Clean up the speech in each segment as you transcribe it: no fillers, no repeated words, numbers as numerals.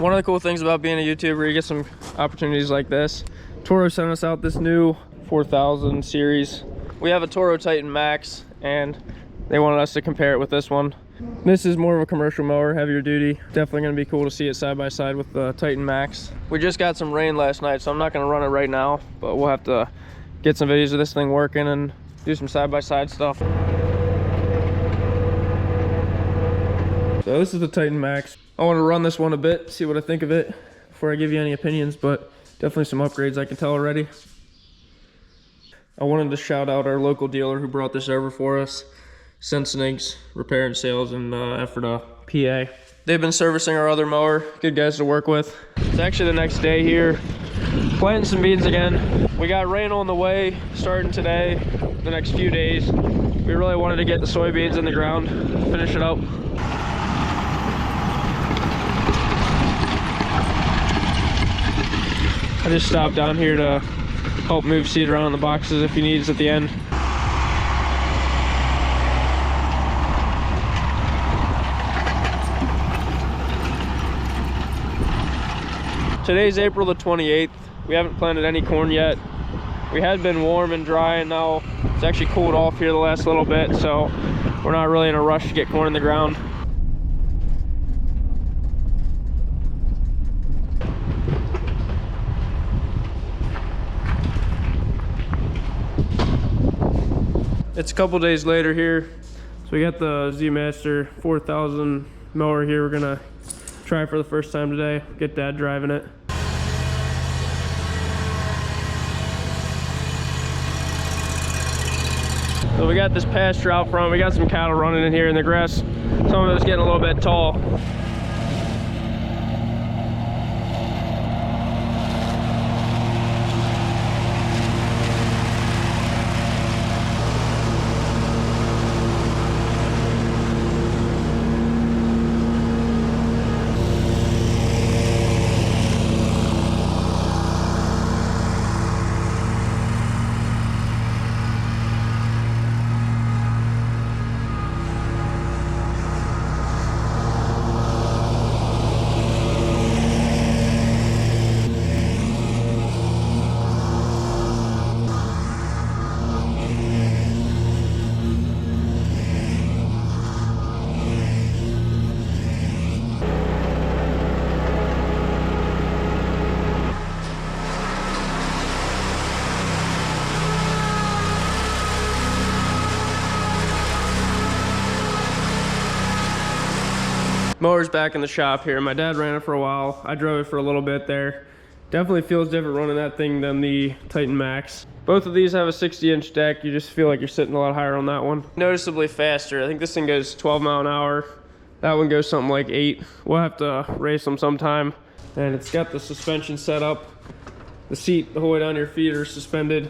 One of the cool things about being a YouTuber, you get some opportunities like this. Toro sent us out this new 4000 series. We have a Toro Titan Max, and they wanted us to compare it with this one. This is more of a commercial mower, heavier duty. Definitely gonna be cool to see it side by side with the Titan Max. We just got some rain last night, so I'm not gonna run it right now, but we'll have to get some videos of this thing working and do some side by side stuff. So this is the Titan Max. I want to run this one a bit, see what I think of it before I give you any opinions, but definitely some upgrades I can tell already. I wanted to shout out our local dealer who brought this over for us, Sensenig's Repair and Sales in Ephrata, PA. They've been servicing our other mower, good guys to work with. It's actually the next day here, planting some beans again. We got rain on the way, starting today, the next few days. We really wanted to get the soybeans in the ground, finish it up. I just stopped down here to help move seed around in the boxes if he needs at the end. Today's April the 28th. We haven't planted any corn yet. We had been warm and dry, and now it's actually cooled off here the last little bit, so we're not really in a rush to get corn in the ground. It's a couple days later here, so we got the Z Master 4000 mower here. We're gonna try for the first time today, get Dad driving it. So we got this pasture out front. We got some cattle running in here in the grass. Some of it's getting a little bit tall. Mower's back in the shop here. My dad ran it for a while. I drove it for a little bit there. Definitely feels different running that thing than the Titan Max. Both of these have a 60-inch deck. You just feel like you're sitting a lot higher on that one. Noticeably faster. I think this thing goes 12 mile an hour. That one goes something like 8. We'll have to race them sometime. And it's got the suspension set up. The seat the whole way down your feet are suspended.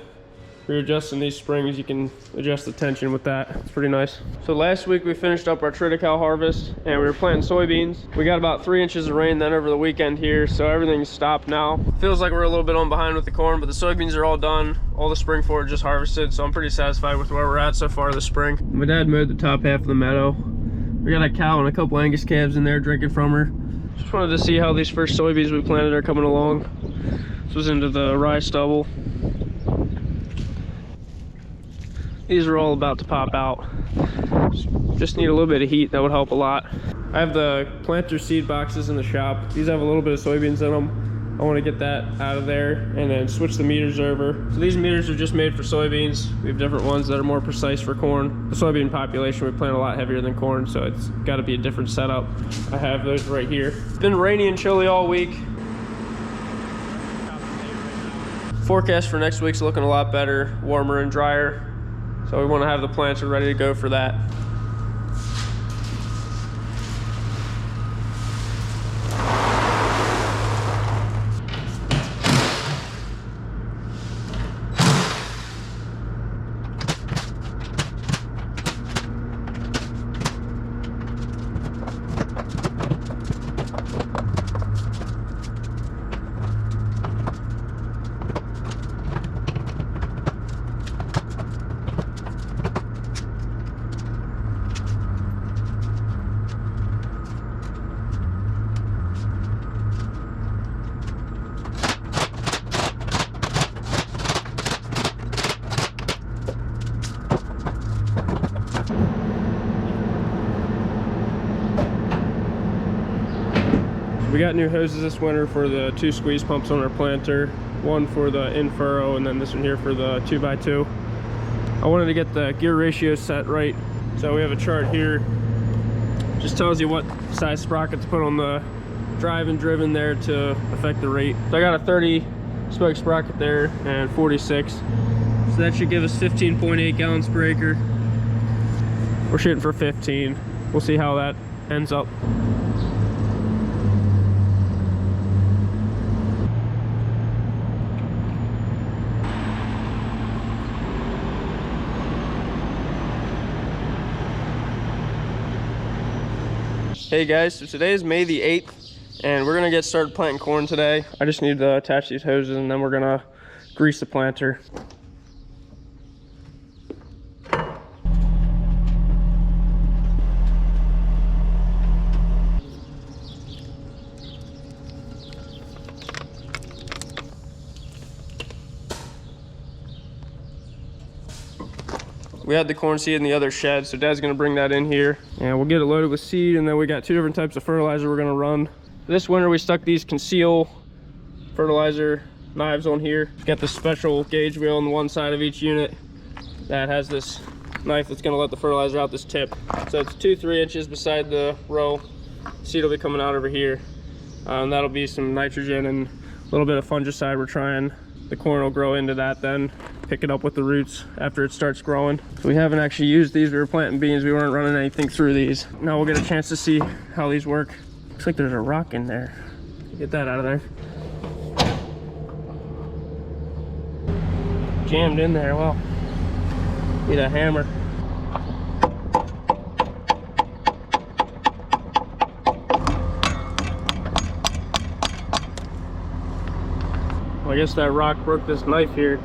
If you're adjusting these springs, you can adjust the tension with that. It's pretty nice. So last week we finished up our triticale harvest and we were planting soybeans. We got about 3 inches of rain then over the weekend here, so everything's stopped now. Feels like we're a little bit on behind with the corn, but the soybeans are all done. All the spring forage just harvested, so I'm pretty satisfied with where we're at so far this spring. My dad mowed the top half of the meadow. We got a cow and a couple Angus calves in there drinking from her. Just wanted to see how these first soybeans we planted are coming along. This was into the rye stubble. These are all about to pop out. Just need a little bit of heat, that would help a lot. I have the planter seed boxes in the shop. These have a little bit of soybeans in them. I want to get that out of there and then switch the meters over. So these meters are just made for soybeans. We have different ones that are more precise for corn. The soybean population, we plant a lot heavier than corn, so it's got to be a different setup. I have those right here. It's been rainy and chilly all week. Forecast for next week's looking a lot better, warmer and drier. So we want to have the planter ready to go for that. We got new hoses this winter for the 2 squeeze pumps on our planter, one for the in furrow and then this one here for the 2x2. I wanted to get the gear ratio set right, so we have a chart here. Just tells you what size sprocket to put on the drive and driven there to affect the rate. So I got a 30 spoke sprocket there and 46. So that should give us 15.8 gallons per acre. We're shooting for 15. We'll see how that ends up. Hey guys, so today is May the 8th and we're gonna get started planting corn today. I just need to attach these hoses and then we're gonna grease the planter. We had the corn seed in the other shed, so Dad's gonna bring that in here and we'll get it loaded with seed, and then we got 2 different types of fertilizer we're gonna run. This winter we stuck these conceal fertilizer knives on here. Got the special gauge wheel on the one side of each unit that has this knife that's gonna let the fertilizer out this tip. So it's 2-3 inches beside the row. Seed will be coming out over here. That'll be some nitrogen and a little bit of fungicide we're trying. The corn will grow into that, then pick it up with the roots after it starts growing. So we haven't actually used these. We were planting beans. We weren't running anything through these. Now we'll get a chance to see how these work. Looks like there's a rock in there. Get that out of there. Jammed in there. Well, need a hammer. Well, I guess that rock broke this knife here.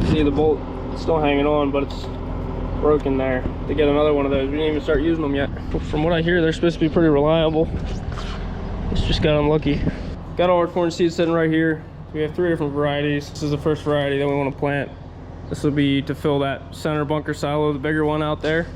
See the bolt still hanging on, but it's broken there. To get another one of those, we didn't even start using them yet. From what I hear, they're supposed to be pretty reliable. It's just got unlucky. Got all our corn seeds sitting right here. We have 3 different varieties. This is the first variety that we want to plant. This will be to fill that center bunker silo, the bigger one out there.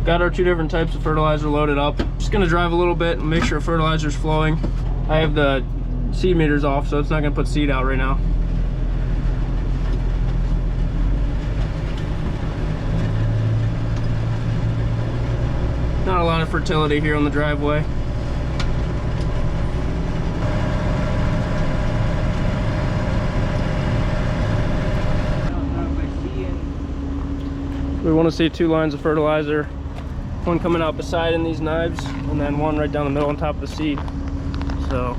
Got our 2 different types of fertilizer loaded up. Just gonna drive a little bit and make sure fertilizer's flowing. I have the seed meters off, so it's not gonna put seed out right now. Not a lot of fertility here on the driveway. We want to see 2 lines of fertilizer. One coming out beside in these knives, and then one right down the middle on top of the seed. So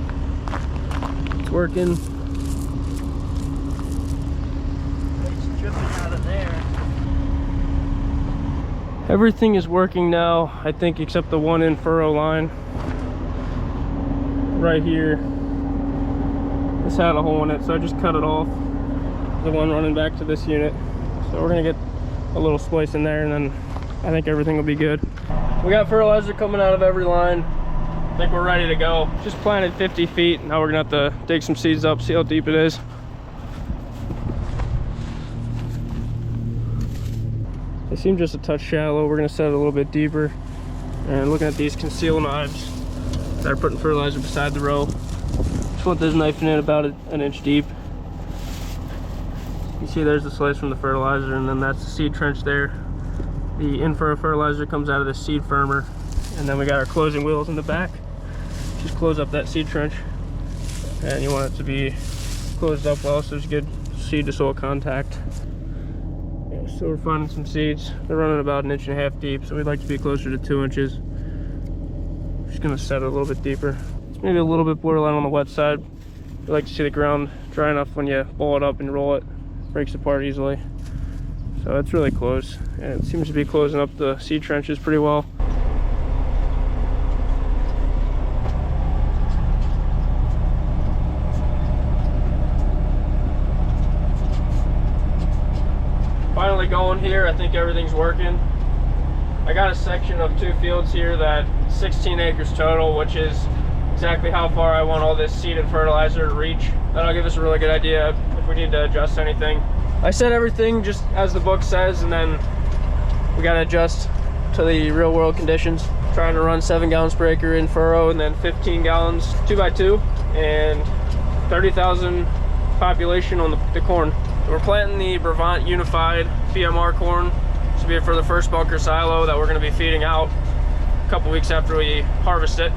it's working. It's dripping out of there. Everything is working now, I think, except the one in furrow line right here. This had a hole in it, so I just cut it off. The one running back to this unit. So we're gonna get a little splice in there, and then I think everything will be good. We got fertilizer coming out of every line. I think we're ready to go. Just planted 50 feet. Now we're gonna have to dig some seeds up, see how deep it is. They seem just a touch shallow. We're gonna set it a little bit deeper. And looking at these conceal knives that are putting fertilizer beside the row. Just want those knifing in about an inch deep. You see there's the slice from the fertilizer, and then that's the seed trench there. The in-furrow fertilizer comes out of the seed firmer, and then we got our closing wheels in the back. Just close up that seed trench, and you want it to be closed up well so there's good seed to soil contact. Yeah, so we're finding some seeds. They're running about 1.5 inches deep, so we'd like to be closer to 2 inches. Just gonna set it a little bit deeper. It's maybe a little bit borderline on the wet side. We like to see the ground dry enough when you ball it up and roll it. breaks apart easily. So it's really close, and it seems to be closing up the seed trenches pretty well. Finally going here. I think everything's working. I got a section of 2 fields here that 16 acres total, which is exactly how far I want all this seed and fertilizer to reach. That'll give us a really good idea if we need to adjust anything. I set everything just as the book says, and then we got to adjust to the real world conditions. Trying to run 7 gallons per acre in furrow, and then 15 gallons 2x2, and 30,000 population on the corn. We're planting the Brevant Unified BMR corn. This will be for the first bunker silo that we're going to be feeding out a couple weeks after we harvest it.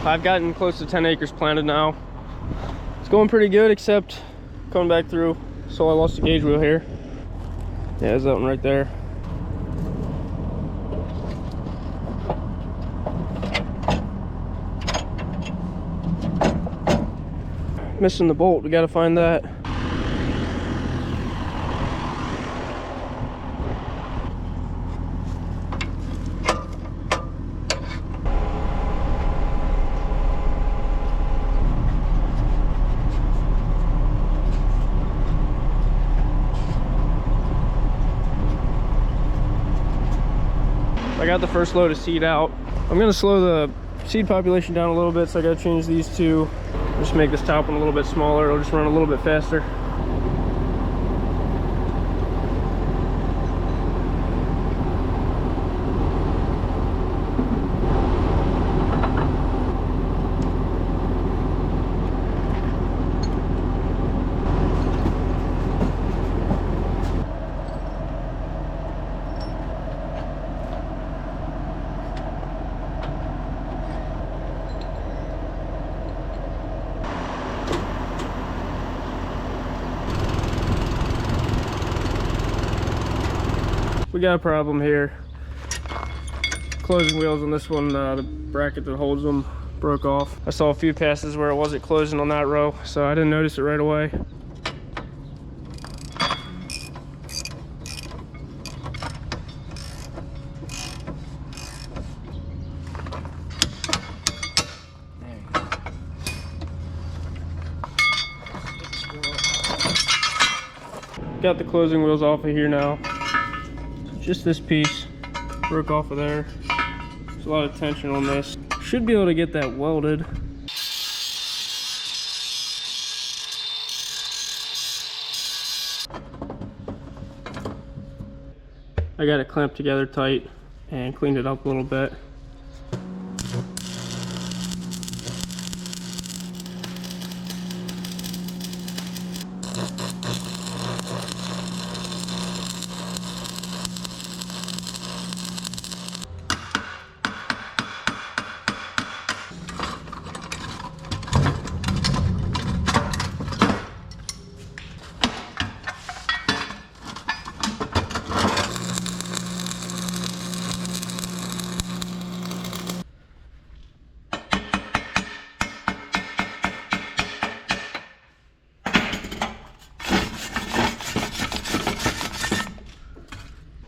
I've gotten close to 10 acres planted now. It's going pretty good, except coming back through. So I lost the gauge wheel here. Yeah, there's that one right there. Missing the bolt, we got to find that. I got the first load of seed out. I'm gonna slow the seed population down a little bit, so I gotta change these two. Just make this top one a little bit smaller. It'll just run a little bit faster. We got a problem here. Closing wheels on this one, the bracket that holds them broke off. I saw a few passes where it wasn't closing on that row, so I didn't notice it right away. Got the closing wheels off of here now. Just this piece broke off of there. There's a lot of tension on this. Should be able to get that welded. I got it clamped together tight and cleaned it up a little bit.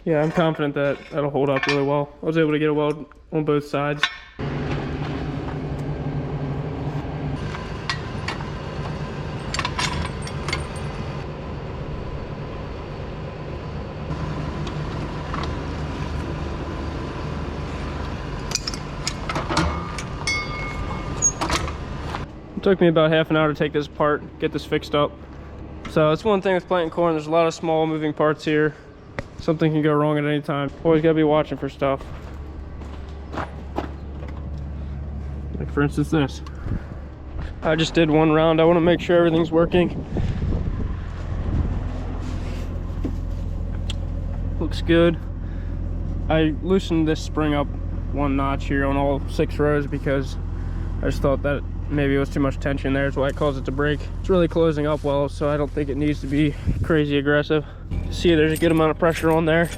Yeah, I'm confident that that'll hold up really well. I was able to get a weld on both sides. It took me about half an hour to take this apart, get this fixed up. So that's one thing with planting corn. There's a lot of small moving parts here. Something can go wrong at any time. Always gotta be watching for stuff. Like for instance this. I just did one round. I want to make sure everything's working. Looks good. I loosened this spring up 1 notch here on all 6 rows because I just thought that maybe it was too much tension there. That's why it caused it to break. It's really closing up well, so I don't think it needs to be crazy aggressive. See, there's a good amount of pressure on there.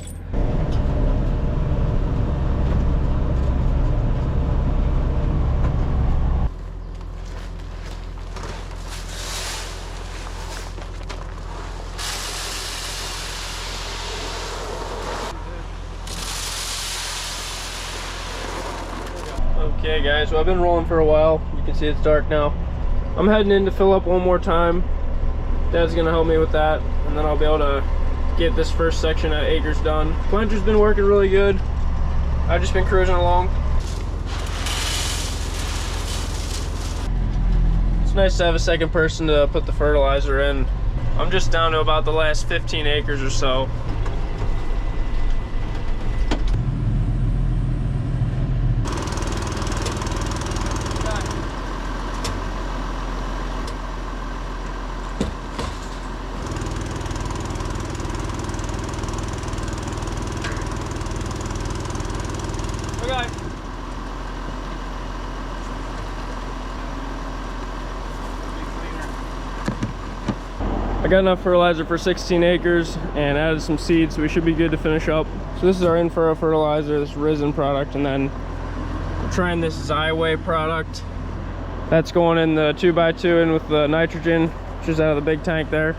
Okay guys, well I've been rolling for a while. You can see it's dark now. I'm heading in to fill up one more time. Dad's gonna help me with that, and then I'll be able to get this first section of acres done. Planter's been working really good. I've just been cruising along. It's nice to have a second person to put the fertilizer in. I'm just down to about the last 15 acres or so. I got enough fertilizer for 16 acres and added some seeds, so we should be good to finish up. So this is our in-furrow fertilizer, this Risen product, and then we're trying this Xyway product. That's going in the 2x2 in with the nitrogen, which is out of the big tank there.